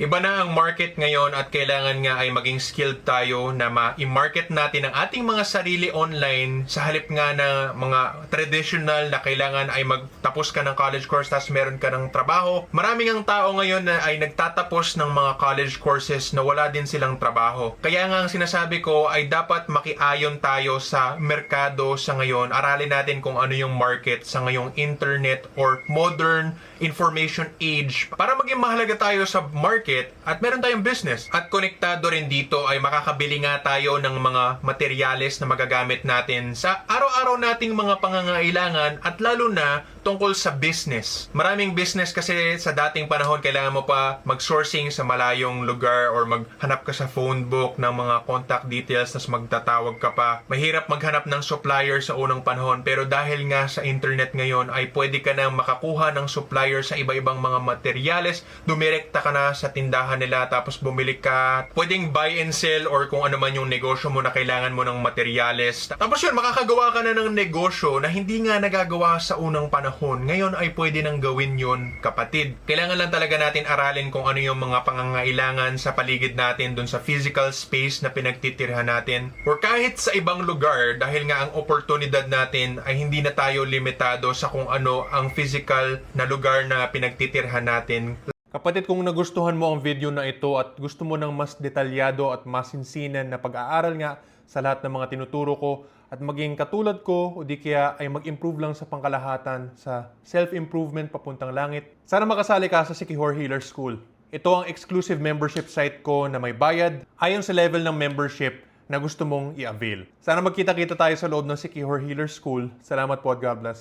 Iba na ang market ngayon at kailangan nga ay maging skilled tayo na ma-market natin ang ating mga sarili online sa halip nga na mga traditional na kailangan ay magtapos ka ng college course tapos meron ka ng trabaho. Maraming ang tao ngayon na ay nagtatapos ng mga college courses na wala din silang trabaho. Kaya nga ang sinasabi ko ay dapat makiayon tayo sa merkado sa ngayon. Aralin natin kung ano yung market sa ngayong internet or modern information age para maging mahalaga tayo sa market at meron tayong business. At konektado rin dito ay makakabili nga tayo ng mga materyales na magagamit natin sa araw-araw nating mga pangangailangan at lalo na tungkol sa business. Maraming business kasi sa dating panahon kailangan mo pa mag-sourcing sa malayong lugar or maghanap ka sa phone book ng mga contact details tapos magtatawag ka pa. Mahirap maghanap ng supplier sa unang panahon pero dahil nga sa internet ngayon ay pwede ka na makakuha ng supplier sa iba-ibang mga materyales. Dumirekta ka na sa tindahan nila tapos bumili ka. Pwedeng buy and sell or kung ano man yung negosyo mo na kailangan mo ng materyales. Tapos yun, makakagawa ka na ng negosyo na hindi nga nagagawa sa unang panahon. Ngayon ay pwede nang gawin yun, kapatid. Kailangan lang talaga natin aralin kung ano yung mga pangangailangan sa paligid natin dun sa physical space na pinagtitirhan natin or kahit sa ibang lugar dahil nga ang oportunidad natin ay hindi na tayo limitado sa kung ano ang physical na lugar na pinagtitirhan natin. Kapatid, kung nagustuhan mo ang video na ito at gusto mo ng mas detalyado at masinsinan na pag-aaral nga sa lahat ng mga tinuturo ko at maging katulad ko o di kaya ay mag-improve lang sa pangkalahatan sa self-improvement papuntang langit, sana makasali ka sa Sikihor Healer School. Ito ang exclusive membership site ko na may bayad ayon sa level ng membership na gusto mong i-avail. Sana magkita-kita tayo sa loob ng Sikihor Healer School. Salamat po at God bless.